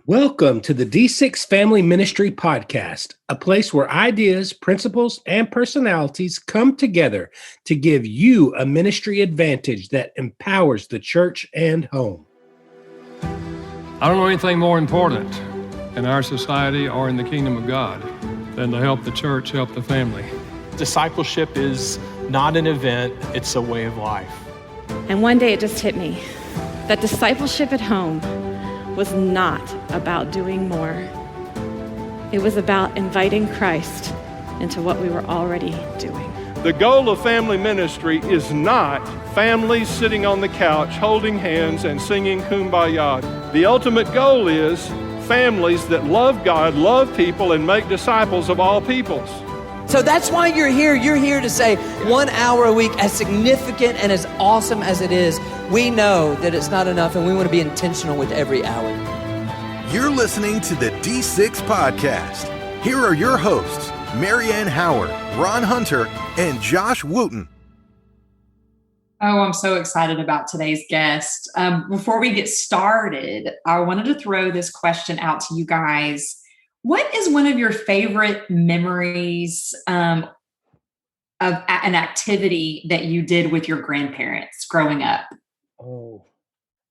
Welcome to the D6 Family Ministry Podcast, a place where ideas, principles, and personalities come together to give you a ministry advantage that empowers the church and home. I don't know anything more important in our society or in the kingdom of God than to help the church, help the family. Discipleship is not an event, it's a way of life. And one day it just hit me that discipleship at home was not about doing more. It was about inviting Christ into what we were already doing. The goal of family ministry is not families sitting on the couch holding hands and singing Kumbaya. The ultimate goal is families that love God, love people, and make disciples of all peoples. So that's why you're here. You're here to say 1 hour a week, as significant and as awesome as it is, we know that it's not enough and we want to be intentional with every hour. You're listening to the D6 Podcast. Here are your hosts, Marianne Howard, Ron Hunter, and Josh Wooten. Oh, I'm so excited about today's guest. Before we get started, I wanted to throw this question out to you guys. What is one of your favorite memories of an activity that you did with your grandparents growing up? Oh,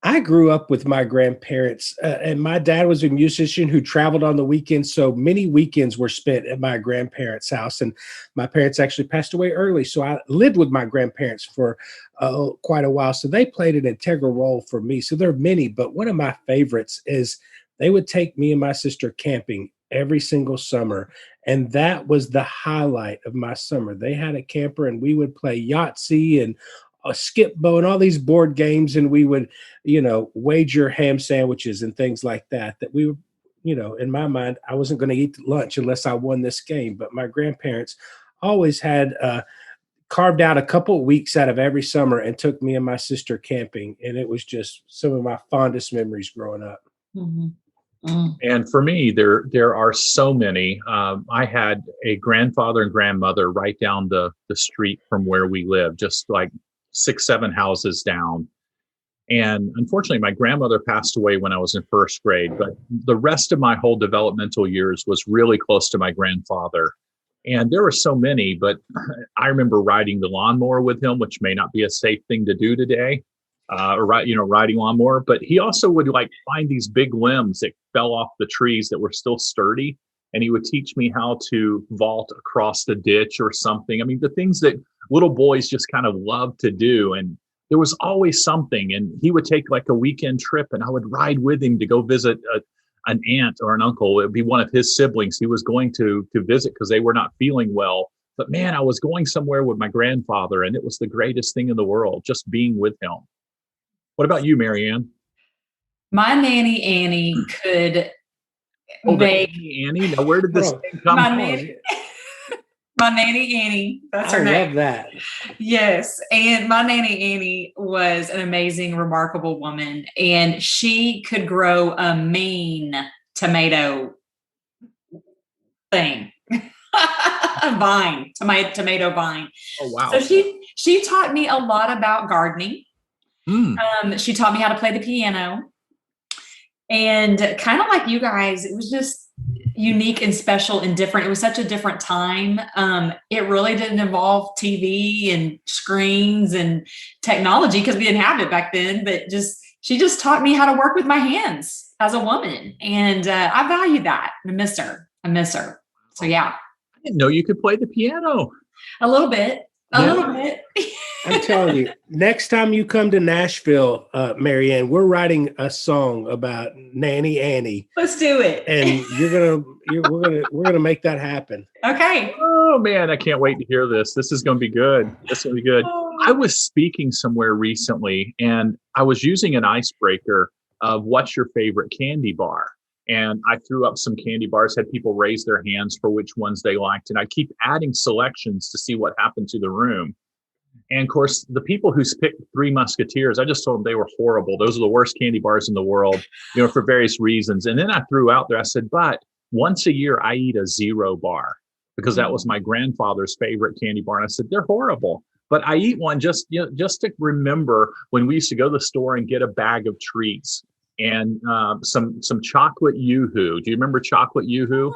I grew up with my grandparents, and my dad was a musician who traveled on the weekends. So many weekends were spent at my grandparents' house, and my parents actually passed away early. So I lived with my grandparents for quite a while. So they played an integral role for me. So there are many, but one of my favorites is they would take me and my sister camping every single summer. And that was the highlight of my summer. They had a camper and we would play Yahtzee and a skip bow and all these board games. And we would, wager ham sandwiches and things like that we were, in my mind, I wasn't going to eat lunch unless I won this game. But my grandparents always had carved out a couple of weeks out of every summer and took me and my sister camping. And it was just some of my fondest memories growing up. Mm-hmm. Mm. And for me, there are so many. I had a grandfather and grandmother right down the street from where we live, just like 6-7 houses down. And unfortunately, my grandmother passed away when I was in first grade, but the rest of my whole developmental years was really close to my grandfather. And there were so many, but I remember riding the lawnmower with him, which may not be a safe thing to do today. Riding lawnmower, but he also would find these big limbs that fell off the trees that were still sturdy. And he would teach me how to vault across the ditch or something. I mean, the things that little boys just kind of love to do. And there was always something. And he would take a weekend trip and I would ride with him to go visit an aunt or an uncle. It would be one of his siblings he was going to visit because they were not feeling well. But man, I was going somewhere with my grandfather and it was the greatest thing in the world, just being with him. What about you, Marianne? My Nanny Annie could make... Nanny Annie? Now, where did this thing come from? My Nanny Annie. That's her name. I love that. Yes. And my Nanny Annie was an amazing, remarkable woman. And she could grow a mean tomato thing. A vine. Tomato vine. Oh, wow. So she taught me a lot about gardening. She taught me how to play the piano, and kind of like you guys, it was just unique and special and different. It was such a different time. It really didn't involve TV and screens and technology because we didn't have it back then, but she just taught me how to work with my hands as a woman. And I value that. I miss her. So yeah. I didn't know you could play the piano. A little bit. A little bit. I'm telling you, next time you come to Nashville, Marianne, we're writing a song about Nanny Annie. Let's do it. And we're gonna make that happen. Okay. Oh man, I can't wait to hear this. This is gonna be good. I was speaking somewhere recently and I was using an icebreaker of what's your favorite candy bar. And I threw up some candy bars, had people raise their hands for which ones they liked. And I keep adding selections to see what happened to the room. And of course, the people who picked Three Musketeers, I just told them they were horrible. Those are the worst candy bars in the world, for various reasons. And then I threw out there, I said, but once a year I eat a Zero bar because that was my grandfather's favorite candy bar. And I said, they're horrible. But I eat one just to remember when we used to go to the store and get a bag of treats. and some chocolate yoo-hoo. Do you remember chocolate yoo-hoo?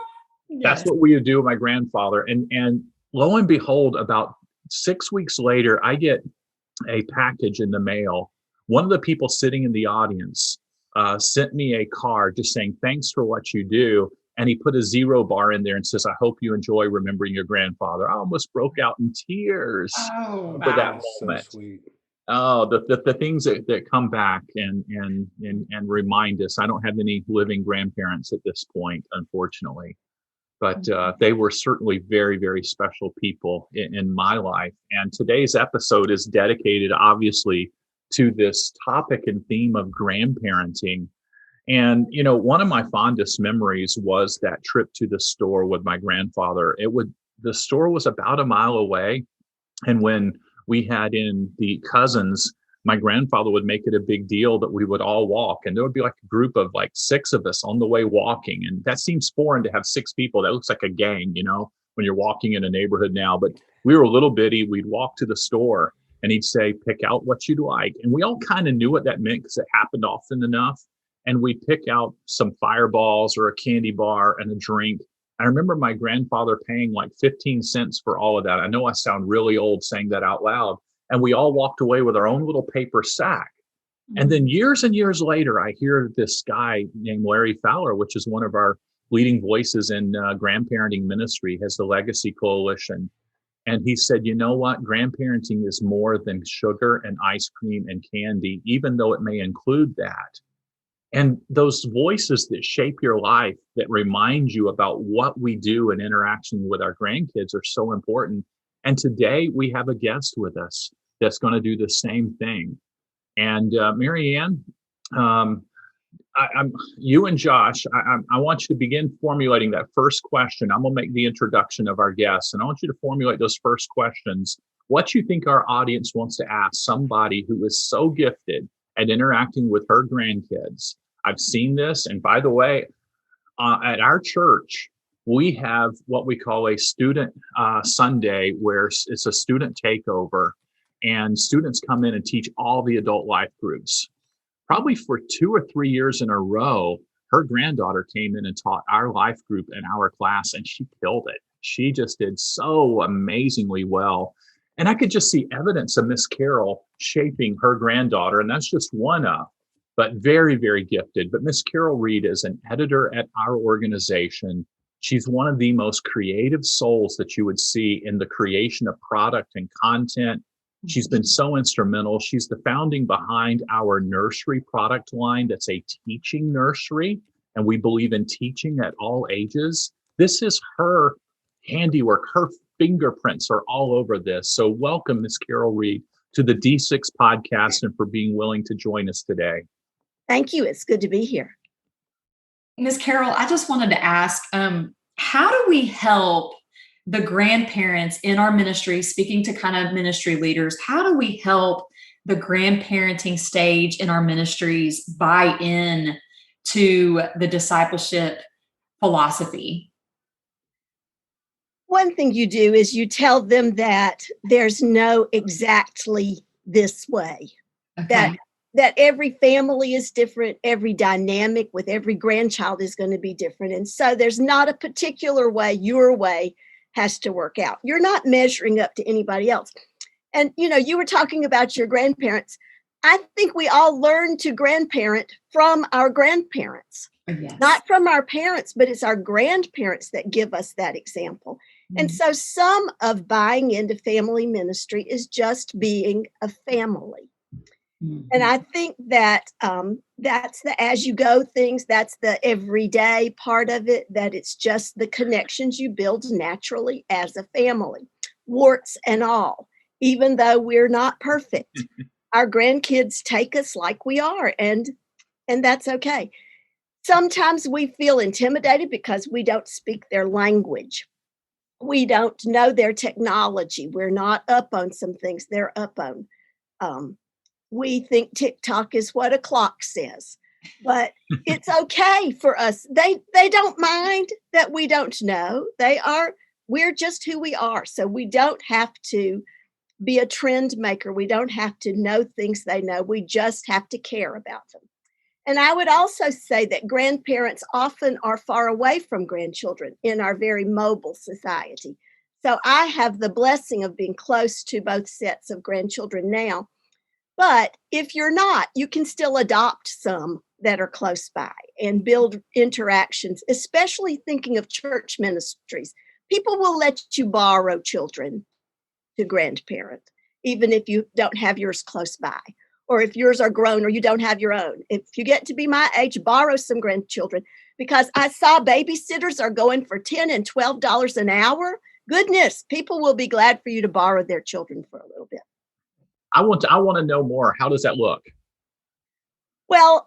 That's what we would do with my grandfather. And lo and behold, about 6 weeks later, I get a package in the mail. One of the people sitting in the audience sent me a card just saying, thanks for what you do. And he put a 0 bar in there and says, I hope you enjoy remembering your grandfather. I almost broke out in tears for that moment. So sweet. Oh, the things that come back and remind us. I don't have any living grandparents at this point, unfortunately, but they were certainly very, very special people in my life. And today's episode is dedicated, obviously, to this topic and theme of grandparenting. And, one of my fondest memories was that trip to the store with my grandfather. The store was about a mile away. And when we had in the cousins, my grandfather would make it a big deal that we would all walk. And there would be like a group of like 6 of us on the way walking. And that seems foreign to have 6 people. That looks like a gang, when you're walking in a neighborhood now. But we were a little bitty. We'd walk to the store and he'd say, pick out what you'd like. And we all kind of knew what that meant because it happened often enough. And we'd pick out some Fireballs or a candy bar and a drink. I remember my grandfather paying like 15 cents for all of that. I know I sound really old saying that out loud. And we all walked away with our own little paper sack. Mm-hmm. And then years and years later, I hear this guy named Larry Fowler, which is one of our leading voices in grandparenting ministry, has the Legacy Coalition. And he said, you know what? Grandparenting is more than sugar and ice cream and candy, even though it may include that. And those voices that shape your life, that remind you about what we do in interaction with our grandkids, are so important. And today we have a guest with us that's going to do the same thing. And Marianne, you and Josh, I want you to begin formulating that first question. I'm going to make the introduction of our guests, and I want you to formulate those first questions. What you think our audience wants to ask somebody who is so gifted at interacting with her grandkids. I've seen this. And by the way, at our church, we have what we call a student Sunday, where it's a student takeover, and students come in and teach all the adult life groups. Probably for 2 or 3 years in a row, her granddaughter came in and taught our life group in our class, and she killed it. She just did so amazingly well. And I could just see evidence of Miss Carol shaping her granddaughter, and that's just one of, but very, very gifted. But Miss Carol Reid is an editor at our organization. She's one of the most creative souls that you would see in the creation of product and content. She's been so instrumental. She's the founding behind our nursery product line. That's a teaching nursery, and we believe in teaching at all ages. This is her handiwork. Her fingerprints are all over this. So welcome, Miss Carol Reid, to the D6 podcast, and for being willing to join us today. Thank you. It's good to be here. Ms. Carol, I just wanted to ask, how do we help the grandparents in our ministry, speaking to kind of ministry leaders, how do we help the grandparenting stage in our ministries buy in to the discipleship philosophy? One thing you do is you tell them that there's no exactly this way, Okay. that every family is different, every dynamic with every grandchild is going to be different. And so there's not a particular way, your way has to work out. You're not measuring up to anybody else. And, you were talking about your grandparents. I think we all learn to grandparent from our grandparents, Yes. not from our parents, but it's our grandparents that give us that example. Mm-hmm. And so some of buying into family ministry is just being a family. Mm-hmm. And I think that that's the as you go things, that's the everyday part of it, that it's just the connections you build naturally as a family, warts and all, even though we're not perfect. Our grandkids take us like we are, and that's okay. Sometimes we feel intimidated because we don't speak their language. We don't know their technology. We're not up on some things they're up on. We think TikTok is what a clock says, but it's okay for us. They don't mind that we don't know. We're just who we are. So we don't have to be a trend maker. We don't have to know things they know. We just have to care about them. And I would also say that grandparents often are far away from grandchildren in our very mobile society. So I have the blessing of being close to both sets of grandchildren now. But if you're not, you can still adopt some that are close by and build interactions, especially thinking of church ministries. People will let you borrow children to grandparent, even if you don't have yours close by, or if yours are grown or you don't have your own. If you get to be my age, borrow some grandchildren, because I saw babysitters are going for $10 and $12 an hour. Goodness, people will be glad for you to borrow their children for a little bit. I want to know more. How does that look? Well,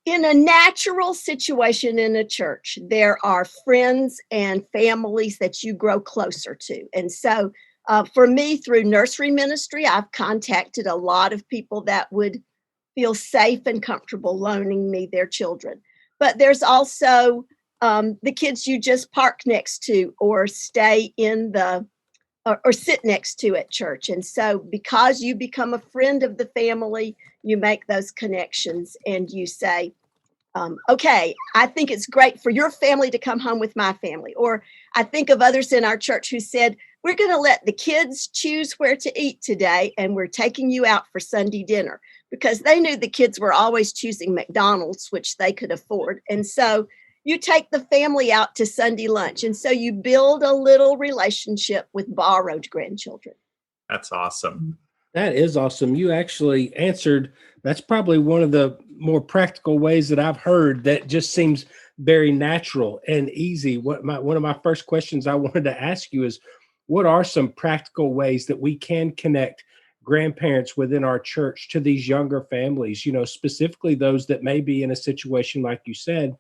in a natural situation in a church, there are friends and families that you grow closer to. And so for me, through nursery ministry, I've contacted a lot of people that would feel safe and comfortable loaning me their children. But there's also the kids you just park next to or stay in the or sit next to at church. And so because you become a friend of the family, you make those connections and you say, okay, I think it's great for your family to come home with my family. Or I think of others in our church who said, we're going to let the kids choose where to eat today, and we're taking you out for Sunday dinner, because they knew the kids were always choosing McDonald's, which they could afford. And so you take the family out to Sunday lunch. And so you build a little relationship with borrowed grandchildren. That's awesome. That is awesome. You actually answered. That's probably one of the more practical ways that I've heard that just seems very natural and easy. One of my first questions I wanted to ask you is, what are some practical ways that we can connect grandparents within our church to these younger families, specifically those that may be in a situation, like you said,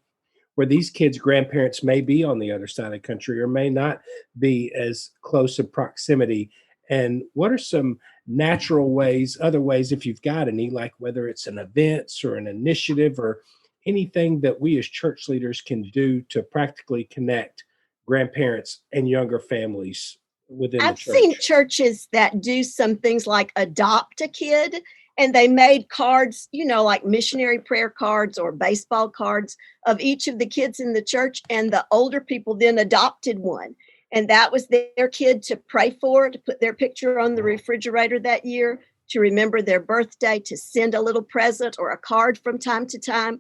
where these kids' grandparents may be on the other side of the country or may not be as close in proximity? And what are some natural ways, other ways, if you've got any, like whether it's an event or an initiative or anything that we as church leaders can do to practically connect grandparents and younger families within the church? I've seen churches that do some things like adopt a kid, and they made cards, like missionary prayer cards or baseball cards of each of the kids in the church, and the older people then adopted one. And that was their kid to pray for, to put their picture on the refrigerator that year, to remember their birthday, to send a little present or a card from time to time,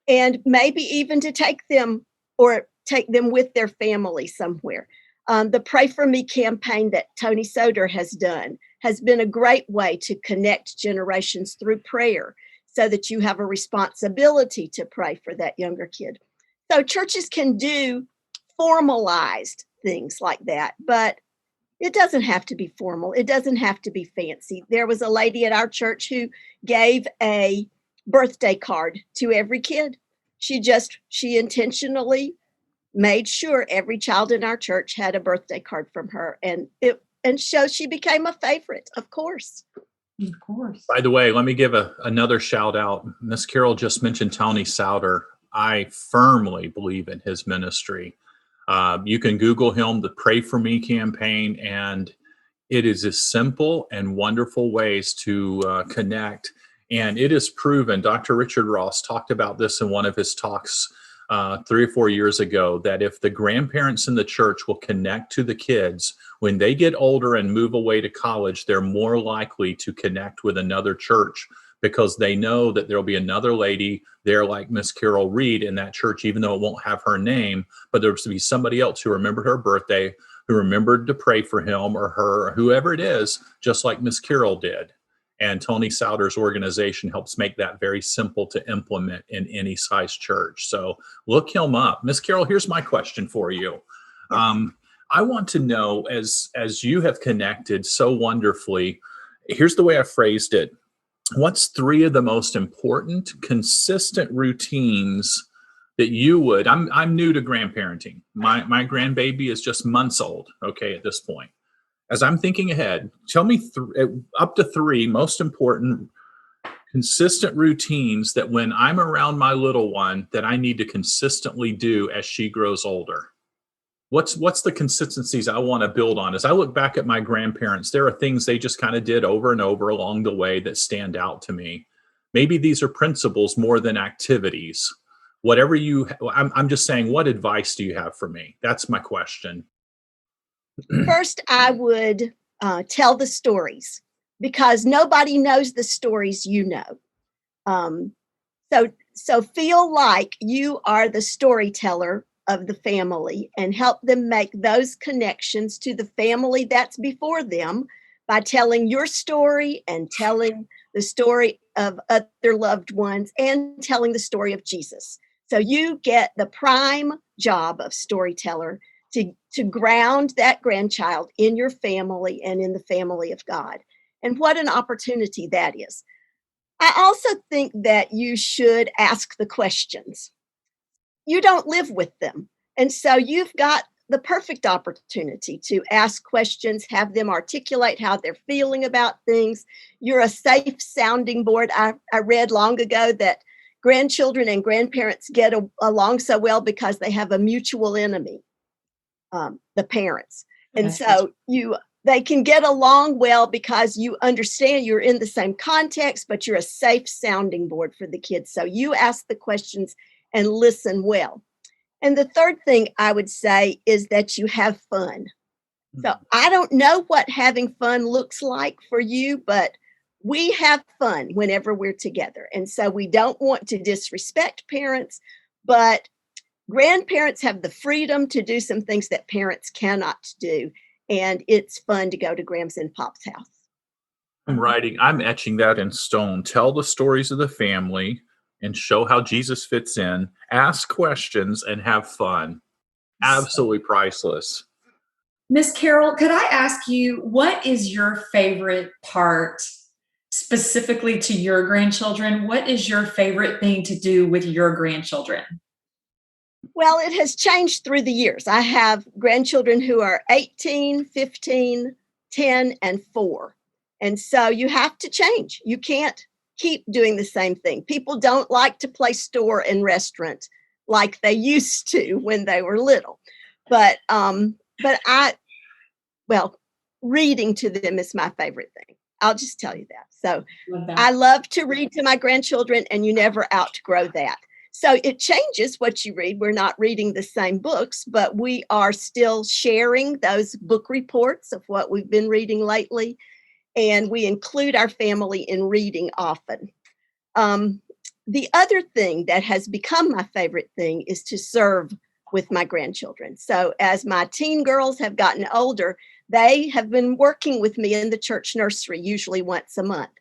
and maybe even to take them with their family somewhere. The Pray For Me campaign that Tony Soder has done has been a great way to connect generations through prayer, so that you have a responsibility to pray for that younger kid. So churches can do formalized things like that, but it doesn't have to be formal. It doesn't have to be fancy. There was a lady at our church who gave a birthday card to every kid. She intentionally made sure every child in our church had a birthday card from her, and so she became a favorite, of course. Of course. By the way, let me give another shout out. Miss Carol just mentioned Tony Souter. I firmly believe in his ministry. You can Google him, the Pray For Me campaign, and it is a simple and wonderful ways to connect. And it is proven, Dr. Richard Ross talked about this in one of his talks 3 or 4 years ago, that if the grandparents in the church will connect to the kids, when they get older and move away to college, they're more likely to connect with another church, because they know that there'll be another lady there like Miss Carol Reid in that church, even though it won't have her name, but there's to be somebody else who remembered her birthday, who remembered to pray for him or her, or whoever it is, just like Miss Carol did. And Tony Souter's organization helps make that very simple to implement in any size church. So look him up. Miss Carol, here's my question for you. I want to know, as you have connected so wonderfully, here's the way I phrased it. What's 3 of the most important, consistent routines that you would, I'm new to grandparenting. My grandbaby is just months old, okay, at this point. As I'm thinking ahead, tell me up to 3 most important, consistent routines that when I'm around my little one that I need to consistently do as she grows older. What's the consistencies I want to build on? As I look back at my grandparents, there are things they just kind of did over and over along the way that stand out to me. Maybe these are principles more than activities. Whatever I'm just saying, what advice do you have for me? That's my question. First, I would tell the stories, because nobody knows the stories you know. So feel like you are the storyteller of the family, and help them make those connections to the family that's before them by telling your story and telling the story of other loved ones and telling the story of Jesus. So you get the prime job of storyteller to ground that grandchild in your family and in the family of God. And what an opportunity that is. I also think that you should ask the questions. You don't live with them. And so you've got the perfect opportunity to ask questions, have them articulate how they're feeling about things. You're a safe sounding board. I read long ago that grandchildren and grandparents get along so well because they have a mutual enemy, the parents. And so they can get along well because you understand you're in the same context, but you're a safe sounding board for the kids. So you ask the questions and listen well. And the third thing I would say is that you have fun. So I don't know what having fun looks like for you, but we have fun whenever we're together. And so we don't want to disrespect parents, but grandparents have the freedom to do some things that parents cannot do. And it's fun to go to Grams and Pop's house. I'm etching that in stone. Tell the stories of the family and show how Jesus fits in. Ask questions and have fun. Absolutely priceless. Miss Carol, could I ask you, what is your favorite part specifically to your grandchildren? What is your favorite thing to do with your grandchildren? Well, it has changed through the years. I have grandchildren who are 18, 15, 10, and 4. And so you have to change. You can't keep doing the same thing. People don't like to play store and restaurant like they used to when they were little. But reading to them is my favorite thing. I'll just tell you that. So I love to read to my grandchildren, and you never outgrow that. So it changes what you read. We're not reading the same books, but we are still sharing those book reports of what we've been reading lately. And we include our family in reading often. The other thing that has become my favorite thing is to serve with my grandchildren. So as my teen girls have gotten older, they have been working with me in the church nursery, usually once a month.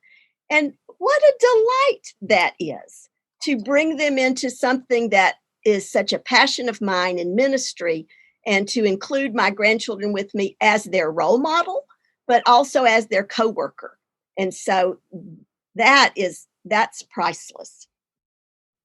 And what a delight that is, to bring them into something that is such a passion of mine in ministry, and to include my grandchildren with me as their role model, but also as their coworker. And so that's priceless.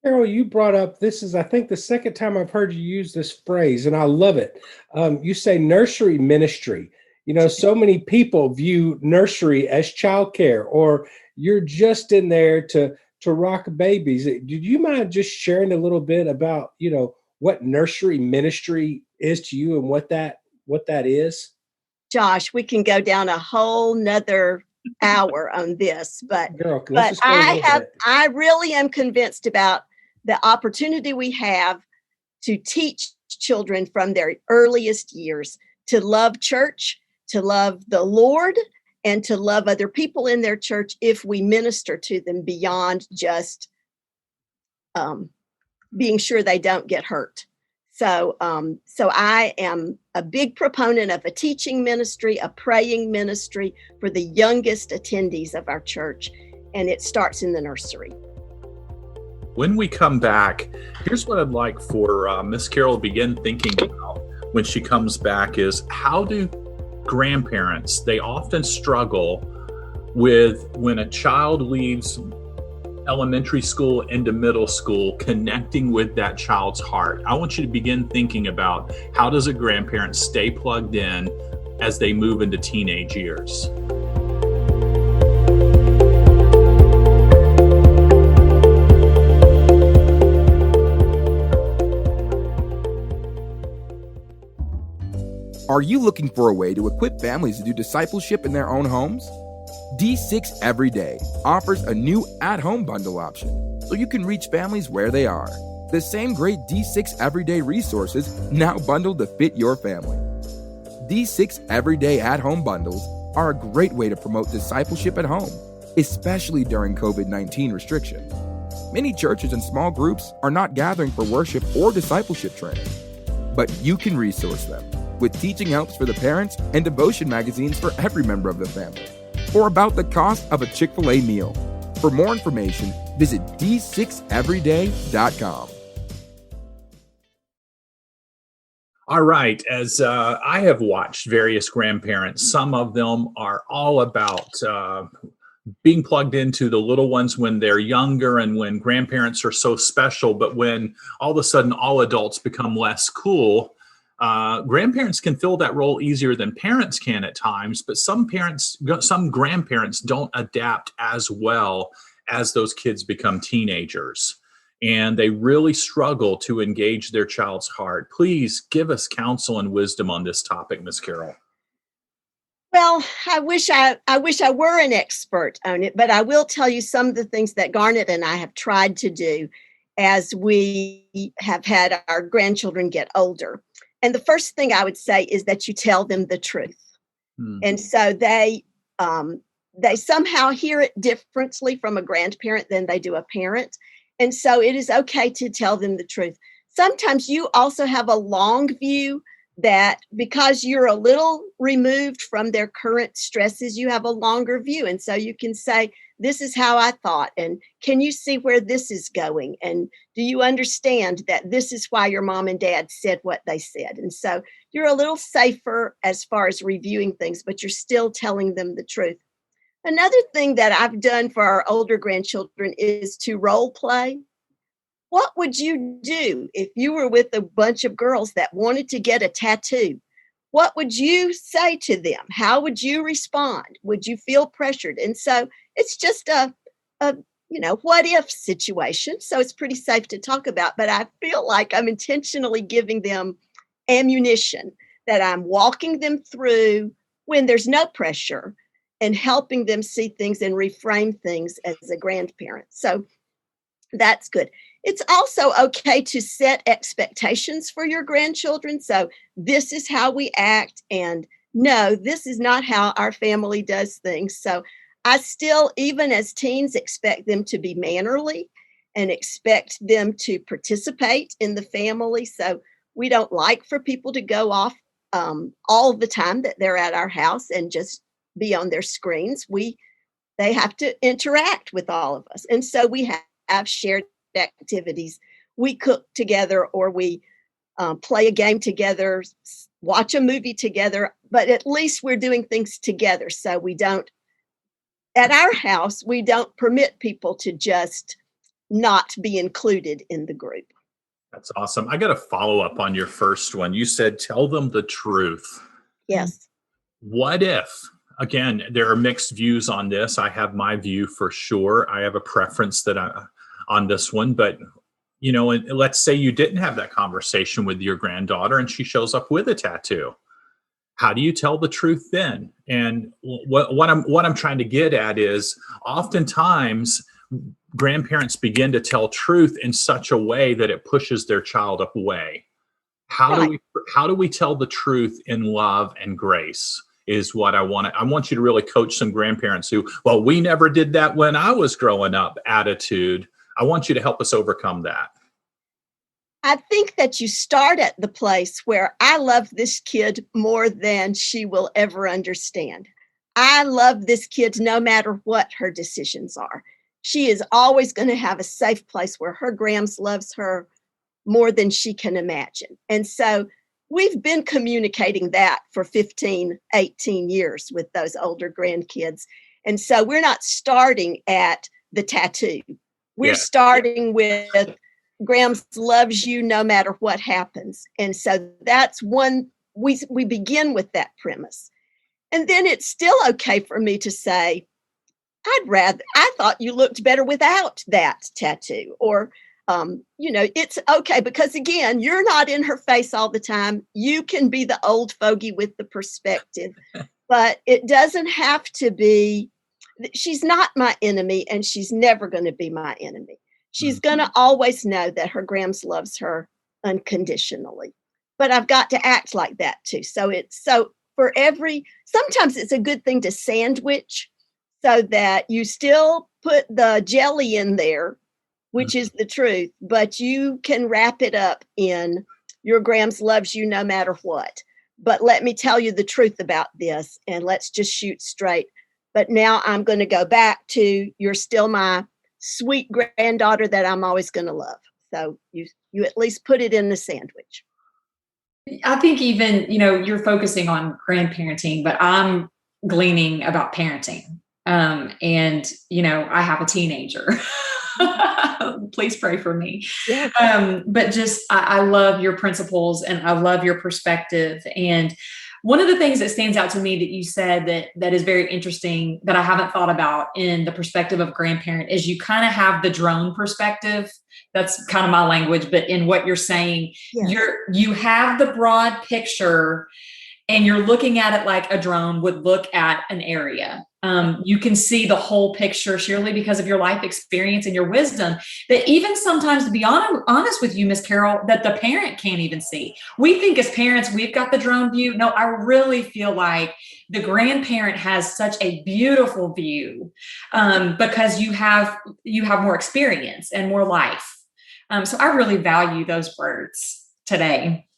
Carol, you brought up, this is, I think, the second time I've heard you use this phrase, and I love it. You say nursery ministry. You know, so many people view nursery as childcare, or you're just in there to rock babies. Do you mind just sharing a little bit about, you know, what nursery ministry is to you and what that is? Josh, we can go down a whole nother hour on this, but I really am convinced about the opportunity we have to teach children from their earliest years to love church, to love the Lord, and to love other people in their church if we minister to them beyond just being sure they don't get hurt. So I am a big proponent of a teaching ministry, a praying ministry for the youngest attendees of our church, and it starts in the nursery. When we come back, here's what I'd like for Miss Carol to begin thinking about when she comes back is, how do grandparents, they often struggle with when a child leaves elementary school into middle school, connecting with that child's heart. I want you to begin thinking about, how does a grandparent stay plugged in as they move into teenage years? Are you looking for a way to equip families to do discipleship in their own homes? D6 Everyday offers a new at-home bundle option, so you can reach families where they are. The same great D6 Everyday resources now bundled to fit your family. D6 Everyday at-home bundles are a great way to promote discipleship at home, especially during COVID-19 restrictions. Many churches and small groups are not gathering for worship or discipleship training, but you can resource them with teaching helps for the parents and devotion magazines for every member of the family, or about the cost of a Chick-fil-A meal. For more information, visit d6everyday.com. All right. As I have watched various grandparents, some of them are all about being plugged into the little ones when they're younger and when grandparents are so special. But when all of a sudden all adults become less cool, grandparents can fill that role easier than parents can at times. But some grandparents don't adapt as well as those kids become teenagers. And they really struggle to engage their child's heart. Please give us counsel and wisdom on this topic, Miss Carol. Well, I wish I were an expert on it, but I will tell you some of the things that Garnet and I have tried to do as we have had our grandchildren get older. And the first thing I would say is that you tell them the truth. And so they somehow hear it differently from a grandparent than they do a parent. And so it is okay to tell them the truth. Sometimes you also have a long view that because you're a little removed from their current stresses, you have a longer view. And so you can say, this is how I thought. And can you see where this is going? And do you understand that this is why your mom and dad said what they said? And so you're a little safer as far as reviewing things, but you're still telling them the truth. Another thing that I've done for our older grandchildren is to role play. What would you do if you were with a bunch of girls that wanted to get a tattoo? What would you say to them? How would you respond? Would you feel pressured? And so it's just a what if situation. So it's pretty safe to talk about, but I feel like I'm intentionally giving them ammunition, that I'm walking them through when there's no pressure and helping them see things and reframe things as a grandparent. So that's good. It's also okay to set expectations for your grandchildren. So this is how we act, and no, this is not how our family does things. So I still, even as teens, expect them to be mannerly and expect them to participate in the family. So we don't like for people to go off all the time that they're at our house and just be on their screens. They have to interact with all of us. And so we have shared activities. We cook together, or we play a game together, watch a movie together, but at least we're doing things together. So at our house, we don't permit people to just not be included in the group. That's awesome. I got a follow up on your first one. You said, tell them the truth. Yes. What if, again, there are mixed views on this. I have my view for sure. I have a preference on this one, but let's say you didn't have that conversation with your granddaughter and she shows up with a tattoo. How do you tell the truth then? And what I'm trying to get at is oftentimes grandparents begin to tell truth in such a way that it pushes their child away. How do we tell the truth in love and grace is what I want you to really coach some grandparents who, well, we never did that when I was growing up attitude. I want you to help us overcome that. I think that you start at the place where I love this kid more than she will ever understand. I love this kid no matter what her decisions are. She is always going to have a safe place where her grams loves her more than she can imagine. And so we've been communicating that for 15, 18 years with those older grandkids. And so we're not starting at the tattoo. We're starting with Grams loves you no matter what happens. And so that's one, we begin with that premise. And then it's still okay for me to say, I thought you looked better without that tattoo. Or, it's okay because, again, you're not in her face all the time. You can be the old fogey with the perspective, but it doesn't have to be she's not my enemy, and she's never going to be my enemy. She's going to always know that her Grams loves her unconditionally. But I've got to act like that too. So sometimes it's a good thing to sandwich so that you still put the jelly in there, which is the truth, but you can wrap it up in your Grams loves you no matter what. But let me tell you the truth about this, and let's just shoot straight. But now I'm going to go back to, you're still my sweet granddaughter that I'm always going to love. So you at least put it in the sandwich. I think even, you're focusing on grandparenting, but I'm gleaning about parenting. And, I have a teenager. Please pray for me. Yes. But just, I love your principles and I love your perspective. And one of the things that stands out to me that you said that is very interesting that I haven't thought about in the perspective of grandparent is you kind of have the drone perspective. That's kind of my language, but in what you're saying, Yes. you have the broad picture and you're looking at it like a drone would look at an area. You can see the whole picture, surely because of your life experience and your wisdom, that even sometimes, to be honest with you, Miss Carol, that the parent can't even see. We think as parents, we've got the drone view. No, I really feel like the grandparent has such a beautiful view because you have more experience and more life. So I really value those words today.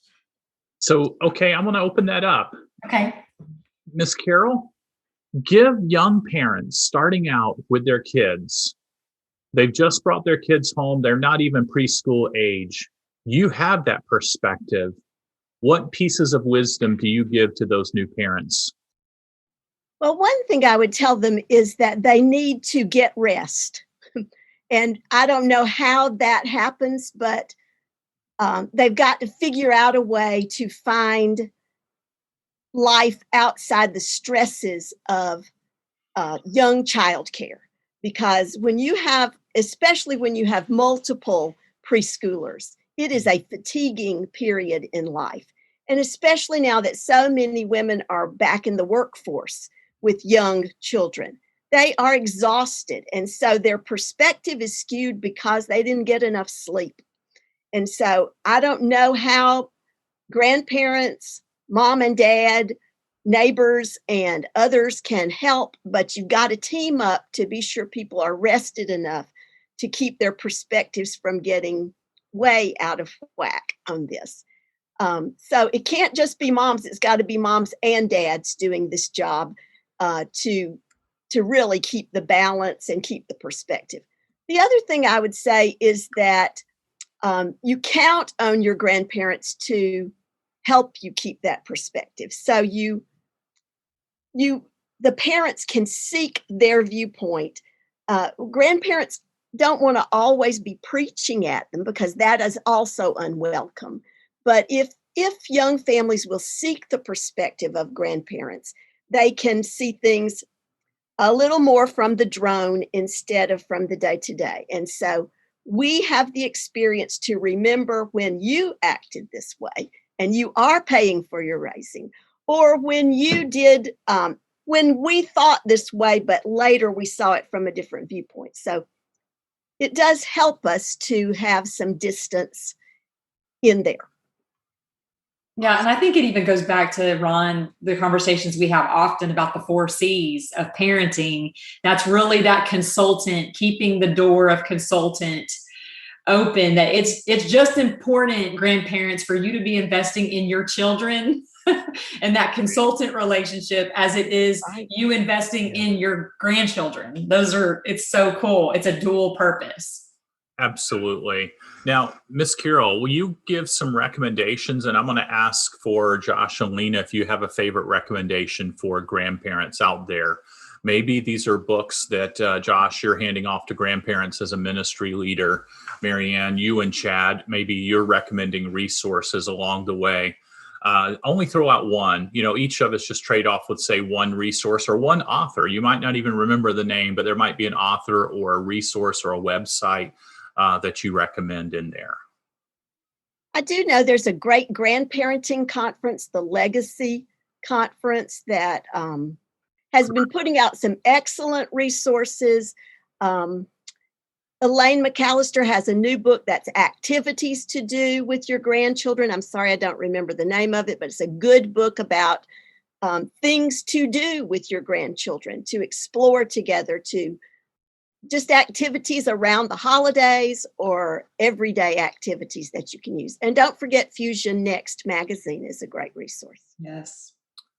So, okay, I'm going to open that up. Okay. Miss Carol, give young parents starting out with their kids, they've just brought their kids home, they're not even preschool age. You have that perspective. What pieces of wisdom do you give to those new parents? Well, one thing I would tell them is that they need to get rest. And I don't know how that happens, but they've got to figure out a way to find life outside the stresses of young childcare. Because especially when you have multiple preschoolers, it is a fatiguing period in life. And especially now that so many women are back in the workforce with young children, they are exhausted. And so their perspective is skewed because they didn't get enough sleep. And so I don't know how grandparents, mom and dad, neighbors, and others can help, but you've got to team up to be sure people are rested enough to keep their perspectives from getting way out of whack on this. So it can't just be moms. It's got to be moms and dads doing this job to really keep the balance and keep the perspective. The other thing I would say is that you count on your grandparents to help you keep that perspective. So the parents can seek their viewpoint. Grandparents don't want to always be preaching at them because that is also unwelcome. But if young families will seek the perspective of grandparents, they can see things a little more from the drone instead of from the day-to-day. And so we have the experience to remember when you acted this way and you are paying for your raising, or when you did, when we thought this way, but later we saw it from a different viewpoint. So it does help us to have some distance in there. Yeah, and I think it even goes back to, Ron, the conversations we have often about the 4 C's of parenting. That's really that consultant, keeping the door of consultant open, that it's just important, grandparents, for you to be investing in your children and that consultant relationship as it is you investing in your grandchildren. It's so cool. It's a dual purpose. Absolutely. Now, Miss Carol, will you give some recommendations? And I'm going to ask for Josh and Lena if you have a favorite recommendation for grandparents out there. Maybe these are books that, Josh, you're handing off to grandparents as a ministry leader. Marianne, you and Chad, maybe you're recommending resources along the way. Only throw out one. Each of us just trade off with, say, one resource or one author. You might not even remember the name, but there might be an author or a resource or a website that you recommend in there. I do know there's a great grandparenting conference, the Legacy Conference, that has been putting out some excellent resources. Elaine McAllister has a new book that's activities to do with your grandchildren. I'm sorry, I don't remember the name of it, but it's a good book about things to do with your grandchildren, to explore together, to just activities around the holidays or everyday activities that you can use. And don't forget Fusion Next magazine is a great resource. Yes.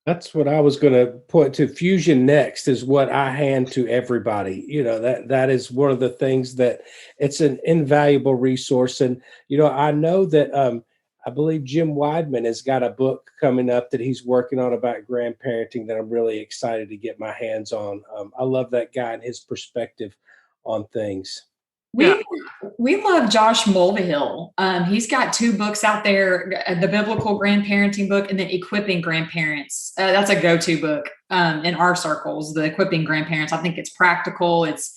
That's what I was going to point to. Fusion Next is what I hand to everybody. That is one of the things that it's an invaluable resource. And, I know that I believe Jim Weidman has got a book coming up that he's working on about grandparenting that I'm really excited to get my hands on. I love that guy and his perspective on things. We love Josh Mulvihill. He's got 2 books out there, the Biblical Grandparenting book and then Equipping Grandparents. That's a go-to book in our circles, the Equipping Grandparents. I think it's practical. It's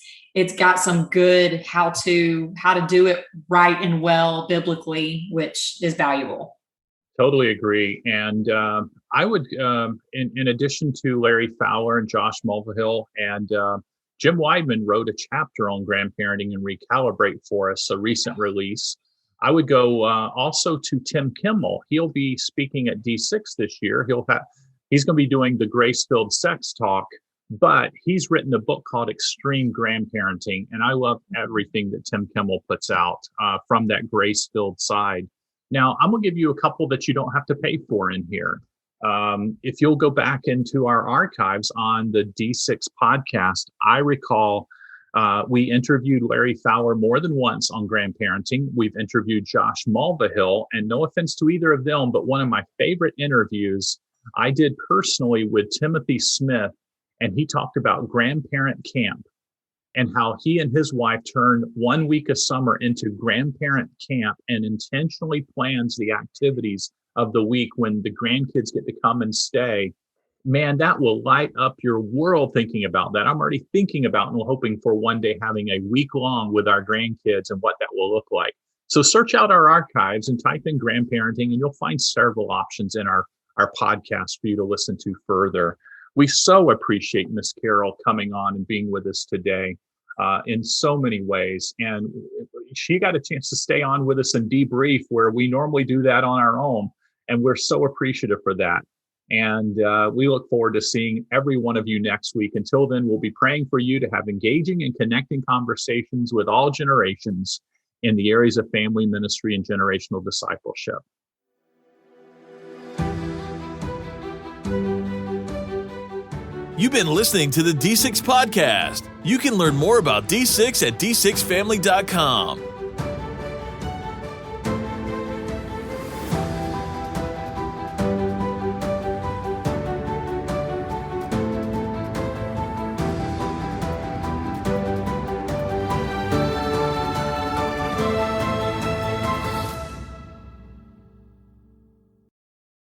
got some good how to do it right and well biblically, which is valuable. Totally agree. And I would, in addition to Larry Fowler and Josh Mulvihill and Jim Weidman wrote a chapter on grandparenting and recalibrate for us, a recent release. I would go also to Tim Kimmel. He'll be speaking at D6 this year. He's going to be doing the Grace-Filled Sex Talk, but he's written a book called Extreme Grandparenting. And I love everything that Tim Kimmel puts out from that grace-filled side. Now, I'm going to give you a couple that you don't have to pay for in here. If you'll go back into our archives on the D6 podcast, I recall we interviewed Larry Fowler more than once on grandparenting. We've interviewed Josh Mulvihill, and no offense to either of them, but one of my favorite interviews I did personally with Timothy Smith, and he talked about grandparent camp and how he and his wife turned 1 week of summer into grandparent camp and intentionally plans the activities of the week when the grandkids get to come and stay. Man, that will light up your world thinking about that. I'm already thinking about and hoping for one day having a week long with our grandkids and what that will look like. So search out our archives and type in grandparenting, and you'll find several options in our podcast for you to listen to further. We so appreciate Miss Carol coming on and being with us today in so many ways. And she got a chance to stay on with us and debrief where we normally do that on our own. And we're so appreciative for that. And we look forward to seeing every one of you next week. Until then, we'll be praying for you to have engaging and connecting conversations with all generations in the areas of family ministry and generational discipleship. You've been listening to the D6 podcast. You can learn more about D6 at d6family.com.